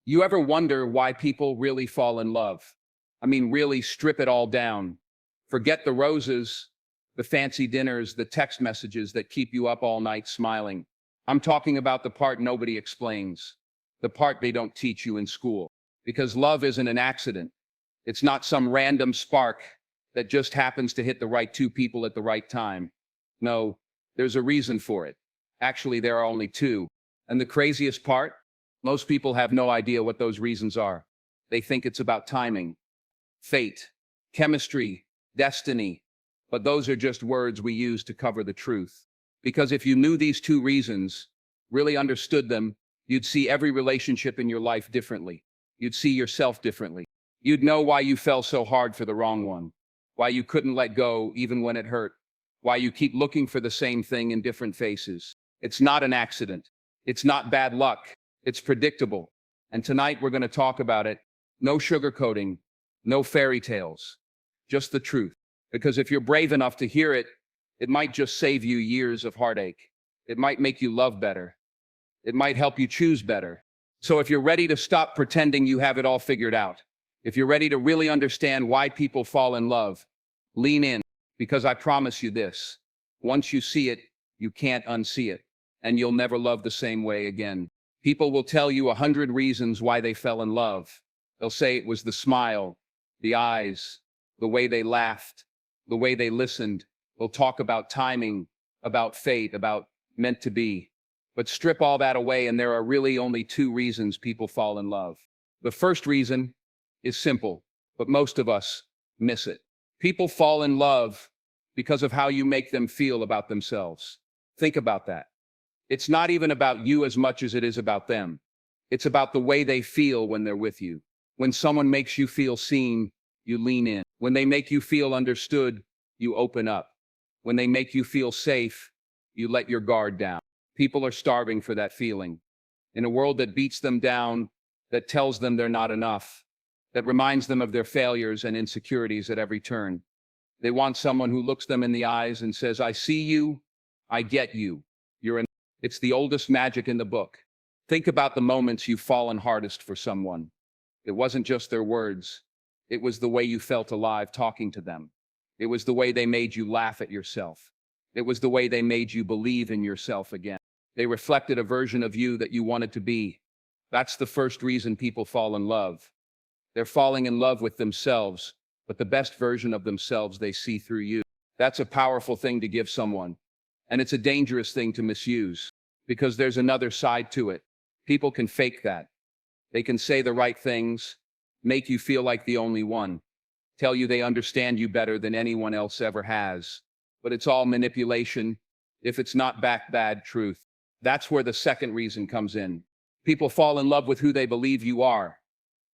You ever wonder why people really fall in love? I mean, really strip it all down. Forget the roses, the fancy dinners, the text messages that keep you up all night smiling. I'm talking about the part nobody explains, the part they don't teach you in school. Because love isn't an accident. It's not some random spark that just happens to hit the right two people at the right time. No, there's a reason for it. Actually, there are only two. And the craziest part? Most people have no idea what those reasons are. They think it's about timing, fate, chemistry, destiny. But those are just words we use to cover the truth. Because if you knew these two reasons, really understood them, you'd see every relationship in your life differently. You'd see yourself differently. You'd know why you fell so hard for the wrong one, why you couldn't let go even when it hurt, why you keep looking for the same thing in different faces. It's not an accident. It's not bad luck. It's predictable. And tonight we're going to talk about it. No sugarcoating, no fairy tales, just the truth. Because if you're brave enough to hear it, it might just save you years of heartache. It might make you love better. It might help you choose better. So if you're ready to stop pretending you have it all figured out, if you're ready to really understand why people fall in love, lean in, because I promise you this: once you see it, you can't unsee it, and you'll never love the same way again. People will tell you 100 reasons why they fell in love. They'll say it was the smile, the eyes, the way they laughed, the way they listened. They'll talk about timing, about fate, about meant to be. But strip all that away, and there are really only two reasons people fall in love. The first reason is simple, but most of us miss it. People fall in love because of how you make them feel about themselves. Think about that. It's not even about you as much as it is about them. It's about the way they feel when they're with you. When someone makes you feel seen, you lean in. When they make you feel understood, you open up. When they make you feel safe, you let your guard down. People are starving for that feeling. In a world that beats them down, that tells them they're not enough, that reminds them of their failures and insecurities at every turn. They want someone who looks them in the eyes and says, I see you, I get you, you're in. It's the oldest magic in the book. Think about the moments you've fallen hardest for someone. It wasn't just their words. It was the way you felt alive talking to them. It was the way they made you laugh at yourself. It was the way they made you believe in yourself again. They reflected a version of you that you wanted to be. That's the first reason people fall in love. They're falling in love with themselves, but the best version of themselves they see through you. That's a powerful thing to give someone. And it's a dangerous thing to misuse, because there's another side to it. People can fake that. They can say the right things, make you feel like the only one, tell you they understand you better than anyone else ever has. But it's all manipulation if it's not backed bad truth. That's where the second reason comes in. People fall in love with who they believe you are,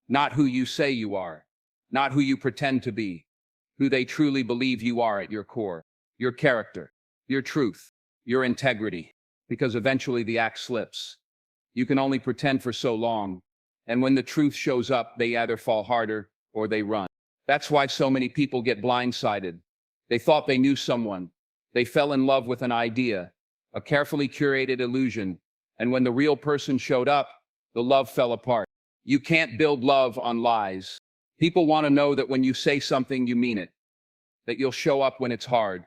not who you say you are, not who you pretend to be, who they truly believe you are at your core, your character, your truth, your integrity, because eventually the act slips. You can only pretend for so long, and when the truth shows up, they either fall harder or they run. That's why so many people get blindsided. They thought they knew someone. They fell in love with an idea, a carefully curated illusion, and when the real person showed up, the love fell apart. You can't build love on lies. People want to know that when you say something, you mean it, that you'll show up when it's hard,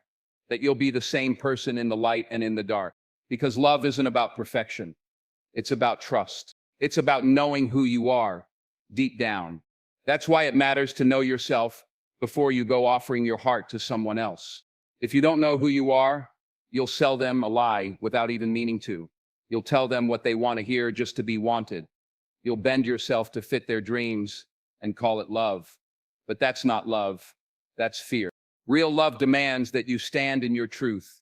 that you'll be the same person in the light and in the dark. Because love isn't about perfection. It's about trust. It's about knowing who you are deep down. That's why it matters to know yourself before you go offering your heart to someone else. If you don't know who you are, you'll sell them a lie without even meaning to. You'll tell them what they want to hear just to be wanted. You'll bend yourself to fit their dreams and call it love. But that's not love. That's fear. Real love demands that you stand in your truth,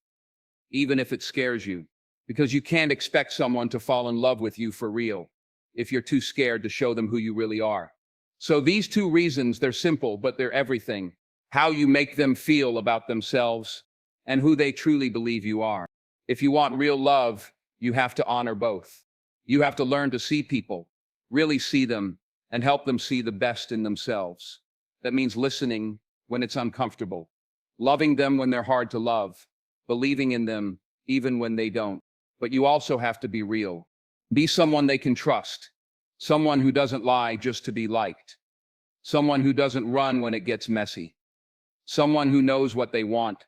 even if it scares you, because you can't expect someone to fall in love with you for real if you're too scared to show them who you really are. So these two reasons, they're simple, but they're everything. How you make them feel about themselves and who they truly believe you are. If you want real love, you have to honor both. You have to learn to see people, really see them, and help them see the best in themselves. That means listening when it's uncomfortable, loving them when they're hard to love, believing in them even when they don't. But you also have to be real. Be someone they can trust, someone who doesn't lie just to be liked, someone who doesn't run when it gets messy, someone who knows what they want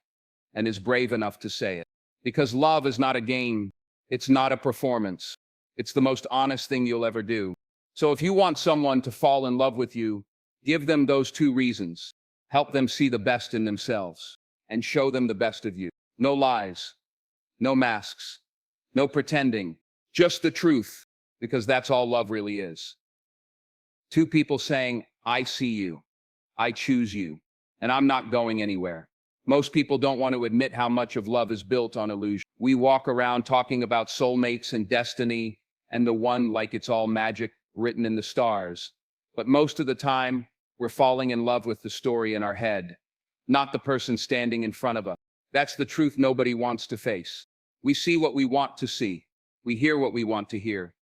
and is brave enough to say it. Because love is not a game, it's not a performance, it's the most honest thing you'll ever do. So if you want someone to fall in love with you, give them those two reasons. Help them see the best in themselves and show them the best of you. No lies, no masks, no pretending, just the truth, because that's all love really is. Two people saying, I see you, I choose you, and I'm not going anywhere. Most people don't want to admit how much of love is built on illusion. We walk around talking about soulmates and destiny and the one like it's all magic written in the stars. But most of the time, we're falling in love with the story in our head, not the person standing in front of us. That's the truth nobody wants to face. We see what we want to see. We hear what we want to hear.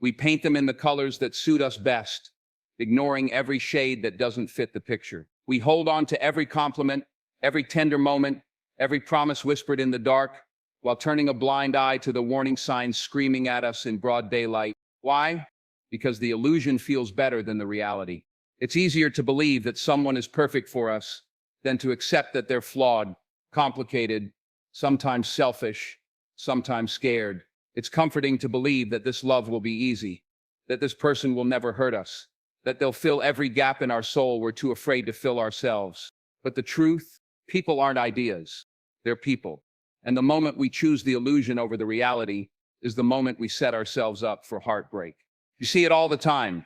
We paint them in the colors that suit us best, ignoring every shade that doesn't fit the picture. We hold on to every compliment, every tender moment, every promise whispered in the dark, while turning a blind eye to the warning signs screaming at us in broad daylight. Why? Because the illusion feels better than the reality. It's easier to believe that someone is perfect for us than to accept that they're flawed, complicated, sometimes selfish, sometimes scared. It's comforting to believe that this love will be easy, that this person will never hurt us, that they'll fill every gap in our soul we're too afraid to fill ourselves. But the truth, people aren't ideas, they're people. And the moment we choose the illusion over the reality is the moment we set ourselves up for heartbreak. You see it all the time.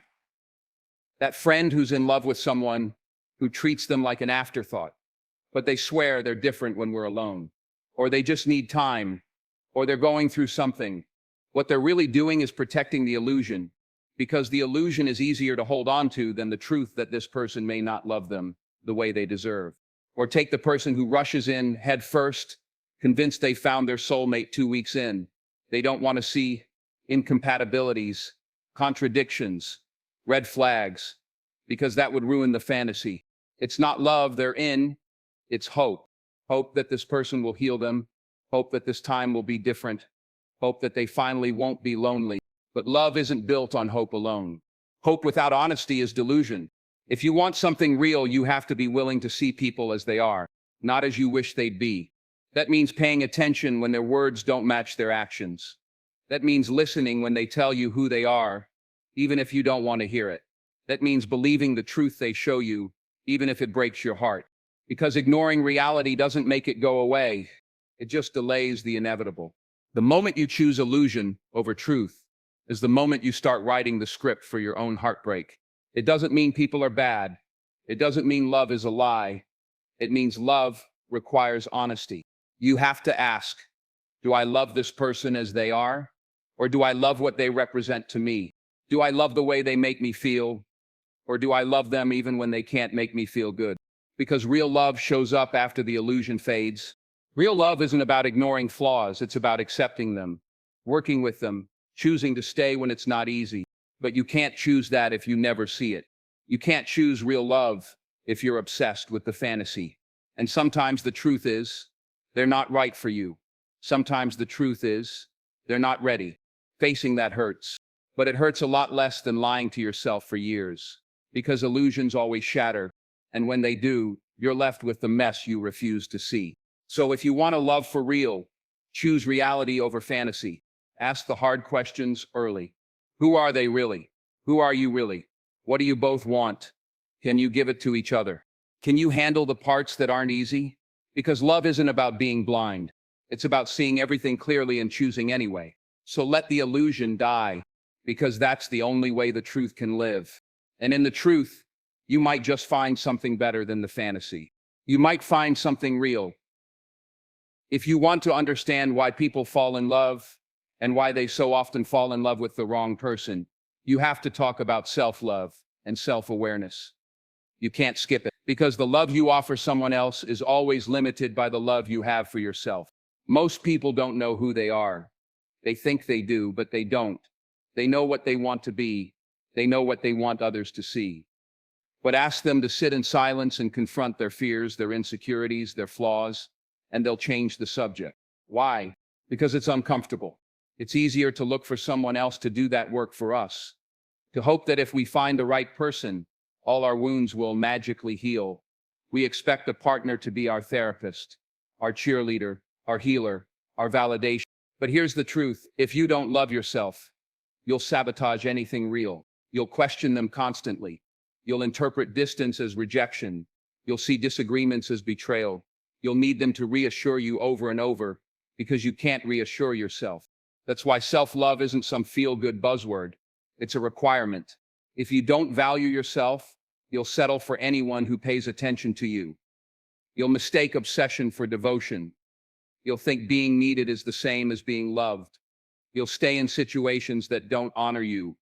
That friend who's in love with someone who treats them like an afterthought, but they swear they're different when we're alone, or they just need time, or they're going through something. What they're really doing is protecting the illusion, because the illusion is easier to hold on to than the truth that this person may not love them the way they deserve. Or take the person who rushes in head first, convinced they found their soulmate 2 weeks in. They don't want to see incompatibilities, contradictions, red flags, because that would ruin the fantasy. It's not love they're in, it's hope. Hope that this person will heal them, hope that this time will be different, hope that they finally won't be lonely. But love isn't built on hope alone. Hope without honesty is delusion. If you want something real, you have to be willing to see people as they are, not as you wish they'd be. That means paying attention when their words don't match their actions. That means listening when they tell you who they are, even if you don't want to hear it. That means believing the truth they show you, even if it breaks your heart. Because ignoring reality doesn't make it go away. It just delays the inevitable. The moment you choose illusion over truth is the moment you start writing the script for your own heartbreak. It doesn't mean people are bad. It doesn't mean love is a lie. It means love requires honesty. You have to ask, do I love this person as they are? Or do I love what they represent to me? Do I love the way they make me feel? Or do I love them even when they can't make me feel good? Because real love shows up after the illusion fades. Real love isn't about ignoring flaws, it's about accepting them, working with them, choosing to stay when it's not easy. But you can't choose that if you never see it. You can't choose real love if you're obsessed with the fantasy. And sometimes the truth is, they're not right for you. Sometimes the truth is, they're not ready. Facing that hurts. But it hurts a lot less than lying to yourself for years. Because illusions always shatter. And when they do, you're left with the mess you refuse to see. So if you want a love for real, choose reality over fantasy. Ask the hard questions early. Who are they really? Who are you really? What do you both want? Can you give it to each other? Can you handle the parts that aren't easy? Because love isn't about being blind. It's about seeing everything clearly and choosing anyway. So let the illusion die, because that's the only way the truth can live. And in the truth, you might just find something better than the fantasy. You might find something real. If you want to understand why people fall in love and why they so often fall in love with the wrong person, you have to talk about self-love and self-awareness. You can't skip it, because the love you offer someone else is always limited by the love you have for yourself. Most people don't know who they are. They think they do, but they don't. They know what they want to be. They know what they want others to see. But ask them to sit in silence and confront their fears, their insecurities, their flaws, and they'll change the subject. Why? Because it's uncomfortable. It's easier to look for someone else to do that work for us. to hope that if we find the right person, all our wounds will magically heal. We expect a partner to be our therapist, our cheerleader, our healer, our validation. But here's the truth. If you don't love yourself, you'll sabotage anything real. You'll question them constantly. You'll interpret distance as rejection. You'll see disagreements as betrayal. You'll need them to reassure you over and over because you can't reassure yourself. That's why self-love isn't some feel-good buzzword. It's a requirement. If you don't value yourself, you'll settle for anyone who pays attention to you. You'll mistake obsession for devotion. You'll think being needed is the same as being loved. You'll stay in situations that don't honor you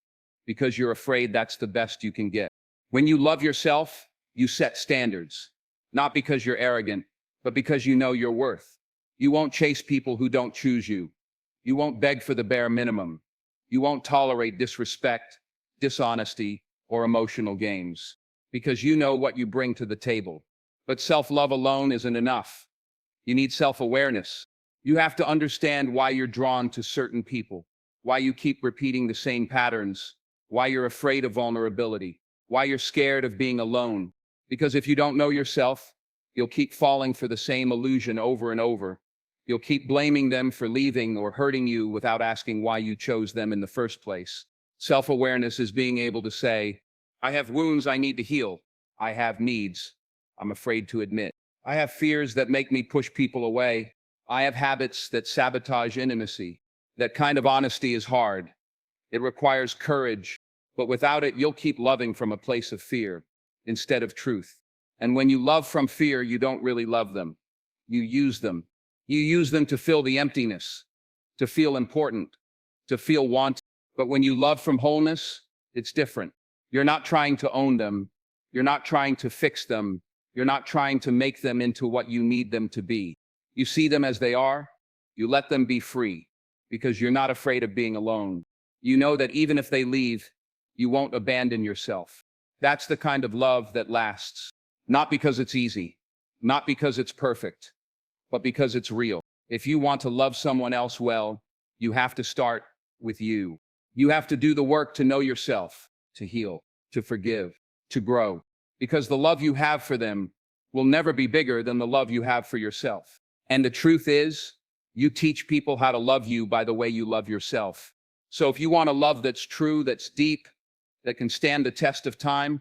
because you're afraid that's the best you can get. When you love yourself, you set standards, not because you're arrogant, but because you know your worth. You won't chase people who don't choose you. You won't beg for the bare minimum. You won't tolerate disrespect, dishonesty, or emotional games because you know what you bring to the table. But self-love alone isn't enough. You need self-awareness. You have to understand why you're drawn to certain people, why you keep repeating the same patterns, why you're afraid of vulnerability, why you're scared of being alone. Because if you don't know yourself, you'll keep falling for the same illusion over and over. You'll keep blaming them for leaving or hurting you without asking why you chose them in the first place. Self-awareness is being able to say, I have wounds I need to heal. I have needs I'm afraid to admit. I have fears that make me push people away. I have habits that sabotage intimacy. That kind of honesty is hard. It requires courage, but without it, you'll keep loving from a place of fear instead of truth. And when you love from fear, you don't really love them. You use them. You use them to fill the emptiness, to feel important, to feel wanted. But when you love from wholeness, it's different. You're not trying to own them. You're not trying to fix them. You're not trying to make them into what you need them to be. You see them as they are. You let them be free because you're not afraid of being alone. You know that even if they leave, you won't abandon yourself. That's the kind of love that lasts. Not because it's easy, not because it's perfect, but because it's real. If you want to love someone else well, you have to start with you. You have to do the work to know yourself, to heal, to forgive, to grow. Because the love you have for them will never be bigger than the love you have for yourself. And the truth is, you teach people how to love you by the way you love yourself. So if you want a love that's true, that's deep, that can stand the test of time,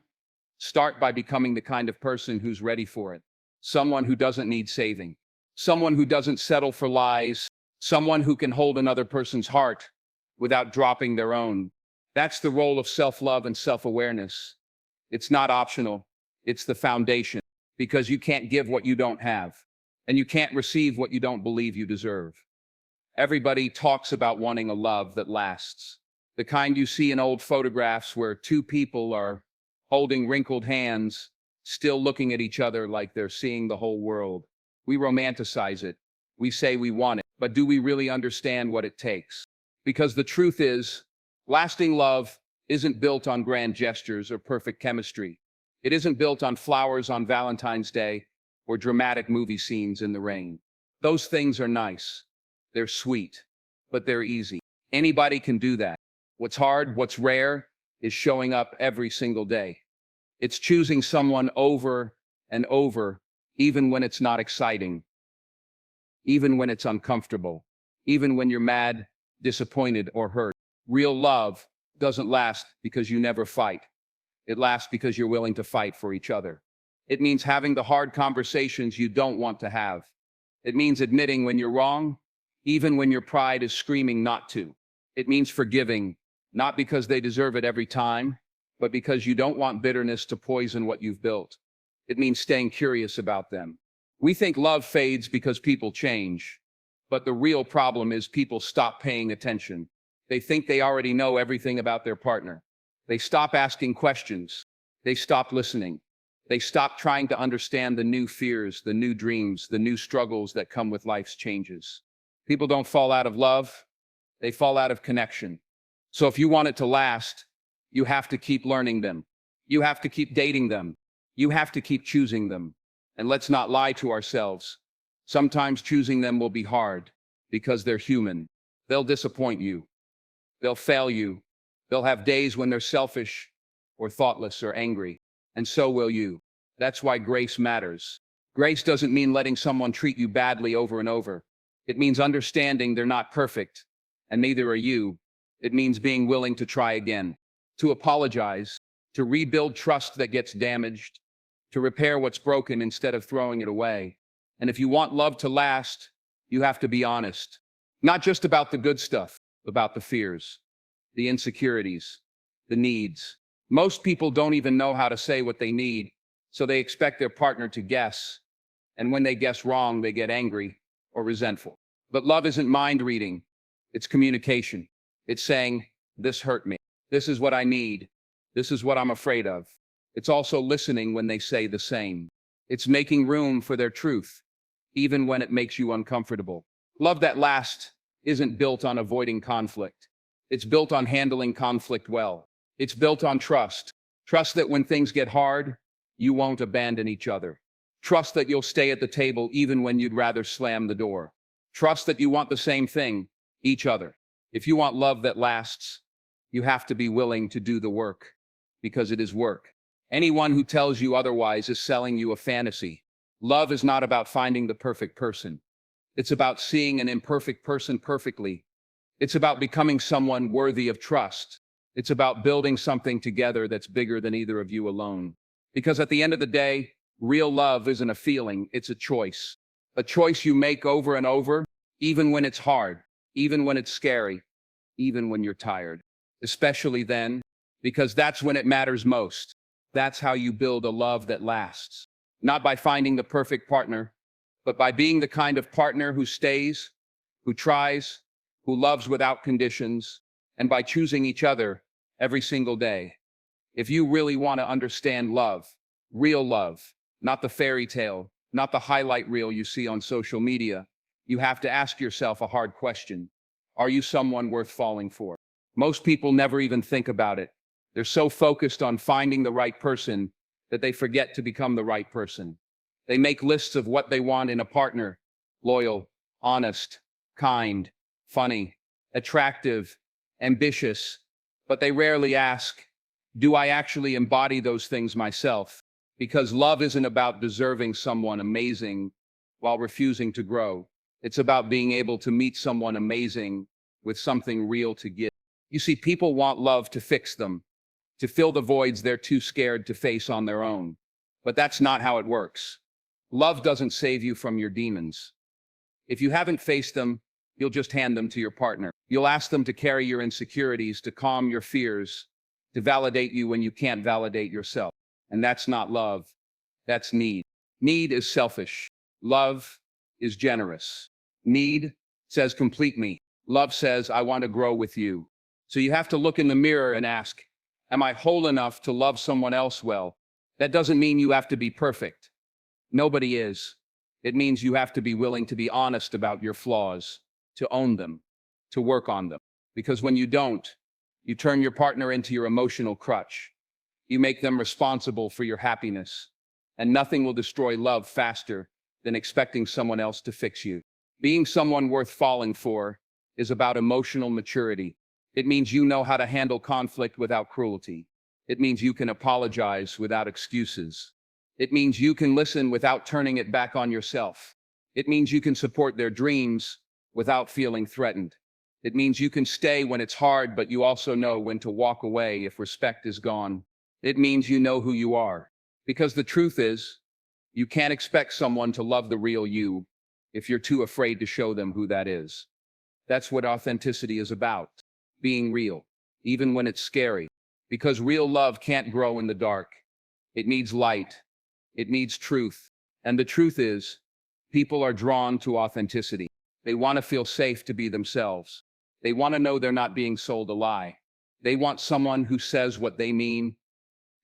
start by becoming the kind of person who's ready for it. Someone who doesn't need saving. Someone who doesn't settle for lies. Someone who can hold another person's heart without dropping their own. That's the role of self-love and self-awareness. It's not optional. It's the foundation. Because you can't give what you don't have. And you can't receive what you don't believe you deserve. Everybody talks about wanting a love that lasts. The kind you see in old photographs where two people are holding wrinkled hands, still looking at each other like they're seeing the whole world. We romanticize it. We say we want it. But do we really understand what it takes? Because the truth is, lasting love isn't built on grand gestures or perfect chemistry. It isn't built on flowers on Valentine's Day or dramatic movie scenes in the rain. Those things are nice. They're sweet, but they're easy. Anybody can do that. What's hard, what's rare, is showing up every single day. It's choosing someone over and over, even when it's not exciting, even when it's uncomfortable, even when you're mad, disappointed, or hurt. Real love doesn't last because you never fight. It lasts because you're willing to fight for each other. It means having the hard conversations you don't want to have. It means admitting when you're wrong, even when your pride is screaming not to. It means forgiving, not because they deserve it every time, but because you don't want bitterness to poison what you've built. It means staying curious about them. We think love fades because people change, but the real problem is people stop paying attention. They think they already know everything about their partner. They stop asking questions. They stop listening. They stop trying to understand the new fears, the new dreams, the new struggles that come with life's changes. People don't fall out of love. They fall out of connection. So if you want it to last, you have to keep learning them. You have to keep dating them. You have to keep choosing them. And let's not lie to ourselves. Sometimes choosing them will be hard because they're human. They'll disappoint you. They'll fail you. They'll have days when they're selfish or thoughtless or angry, and so will you. That's why grace matters. Grace doesn't mean letting someone treat you badly over and over. It means understanding they're not perfect, and neither are you. It means being willing to try again, to apologize, to rebuild trust that gets damaged, to repair what's broken instead of throwing it away. And if you want love to last, you have to be honest. Not just about the good stuff, about the fears, the insecurities, the needs. Most people don't even know how to say what they need, so they expect their partner to guess. And when they guess wrong, they get angry or resentful. But love isn't mind reading, it's communication. It's saying, this hurt me. This is what I need. This is what I'm afraid of. It's also listening when they say the same. It's making room for their truth, even when it makes you uncomfortable. Love that lasts isn't built on avoiding conflict. It's built on handling conflict well. It's built on trust. Trust that when things get hard, you won't abandon each other. Trust that you'll stay at the table even when you'd rather slam the door. Trust that you want the same thing, each other. If you want love that lasts, you have to be willing to do the work, because it is work. Anyone who tells you otherwise is selling you a fantasy. Love is not about finding the perfect person. It's about seeing an imperfect person perfectly. It's about becoming someone worthy of trust. It's about building something together that's bigger than either of you alone. Because at the end of the day, real love isn't a feeling, it's a choice. A choice you make over and over, even when it's hard, even when it's scary, even when you're tired. Especially then, because that's when it matters most. That's how you build a love that lasts. Not by finding the perfect partner, but by being the kind of partner who stays, who tries, who loves without conditions, and by choosing each other every single day. If you really want to understand love, real love, not the fairy tale, not the highlight reel you see on social media, you have to ask yourself a hard question. Are you someone worth falling for? Most people never even think about it. They're so focused on finding the right person that they forget to become the right person. They make lists of what they want in a partner: loyal, honest, kind, funny, attractive, ambitious. But they rarely ask, do I actually embody those things myself? Because love isn't about deserving someone amazing while refusing to grow. It's about being able to meet someone amazing with something real to give. You see, people want love to fix them, to fill the voids they're too scared to face on their own. But that's not how it works. Love doesn't save you from your demons. If you haven't faced them, you'll just hand them to your partner. You'll ask them to carry your insecurities, to calm your fears, to validate you when you can't validate yourself. And that's not love, that's need. Need is selfish. Love is generous. Need says, complete me. Love says, I want to grow with you. So you have to look in the mirror and ask, am I whole enough to love someone else well? That doesn't mean you have to be perfect. Nobody is. It means you have to be willing to be honest about your flaws, to own them, to work on them. Because when you don't, you turn your partner into your emotional crutch. You make them responsible for your happiness. And nothing will destroy love faster than expecting someone else to fix you. Being someone worth falling for is about emotional maturity. It means you know how to handle conflict without cruelty. It means you can apologize without excuses. It means you can listen without turning it back on yourself. It means you can support their dreams without feeling threatened. It means you can stay when it's hard, but you also know when to walk away if respect is gone. It means you know who you are. Because the truth is, you can't expect someone to love the real you if you're too afraid to show them who that is. That's what authenticity is about. Being real, even when it's scary. Because real love can't grow in the dark. It needs light. It needs truth. And the truth is, people are drawn to authenticity. They want to feel safe to be themselves. They want to know they're not being sold a lie. They want someone who says what they mean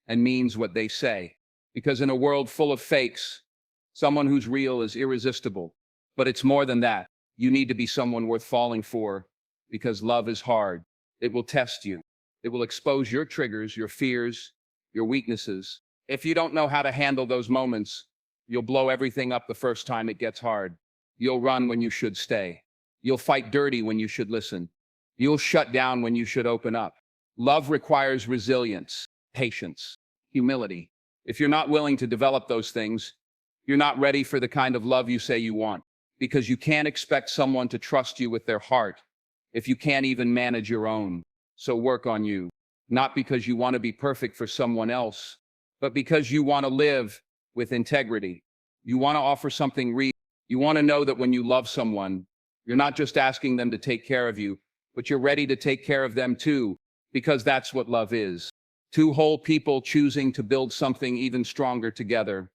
and means what they say. Because in a world full of fakes, someone who's real is irresistible. But it's more than that. You need to be someone worth falling for, because love is hard. It will test you. It will expose your triggers, your fears, your weaknesses. If you don't know how to handle those moments, you'll blow everything up the first time it gets hard. You'll run when you should stay. You'll fight dirty when you should listen. You'll shut down when you should open up. Love requires resilience, patience, humility. If you're not willing to develop those things, you're not ready for the kind of love you say you want, because you can't expect someone to trust you with their heart if you can't even manage your own. So work on you, not because you want to be perfect for someone else, but because you want to live with integrity. You want to offer something real. You want to know that when you love someone, you're not just asking them to take care of you, but you're ready to take care of them too, because that's what love is. Two whole people choosing to build something even stronger together,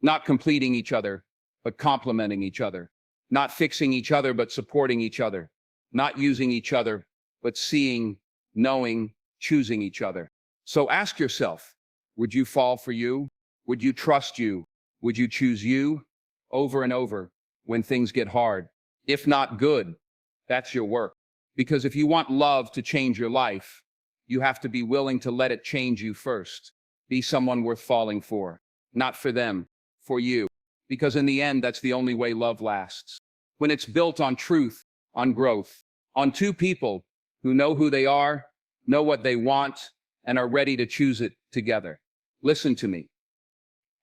not completing each other, but complementing each other, not fixing each other, but supporting each other, not using each other, but seeing, knowing, choosing each other. So ask yourself, would you fall for you? Would you trust you? Would you choose you over and over when things get hard? If not good, that's your work. Because if you want love to change your life, you have to be willing to let it change you first. Be someone worth falling for, not for them, for you. Because in the end, that's the only way love lasts. When it's built on truth, on growth, on two people who know who they are, know what they want, and are ready to choose it together. Listen to me.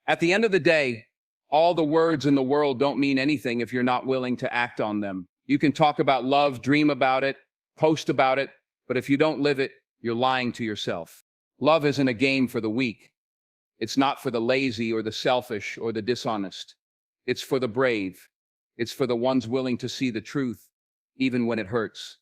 At the end of the day, all the words in the world don't mean anything if you're not willing to act on them. You can talk about love, dream about it, post about it, but if you don't live it, you're lying to yourself. Love isn't a game for the weak. It's not for the lazy or the selfish or the dishonest. It's for the brave. It's for the ones willing to see the truth, even when it hurts.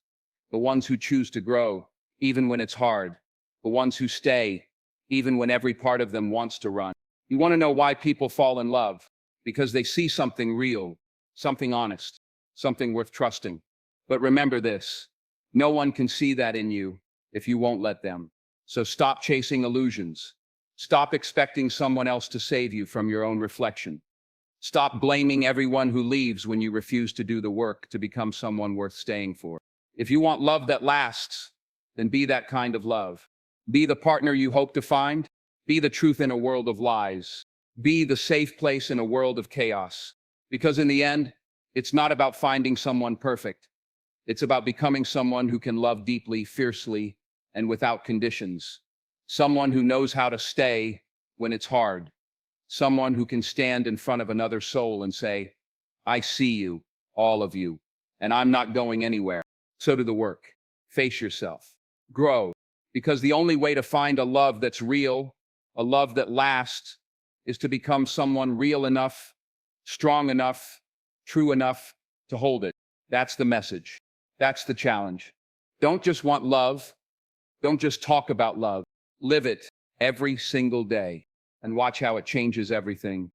The ones who choose to grow, even when it's hard. The ones who stay, even when every part of them wants to run. You want to know why people fall in love? Because they see something real, something honest, something worth trusting. But remember this, no one can see that in you if you won't let them. So stop chasing illusions. Stop expecting someone else to save you from your own reflection. Stop blaming everyone who leaves when you refuse to do the work to become someone worth staying for. If you want love that lasts, then be that kind of love. Be the partner you hope to find. Be the truth in a world of lies. Be the safe place in a world of chaos. Because in the end, it's not about finding someone perfect. It's about becoming someone who can love deeply, fiercely, and without conditions. Someone who knows how to stay when it's hard. Someone who can stand in front of another soul and say, I see you, all of you, and I'm not going anywhere. So do the work. Face yourself. Grow. Because the only way to find a love that's real, a love that lasts, is to become someone real enough, strong enough, true enough to hold it. That's the message. That's the challenge. Don't just want love. Don't just talk about love. Live it every single day and watch how it changes everything.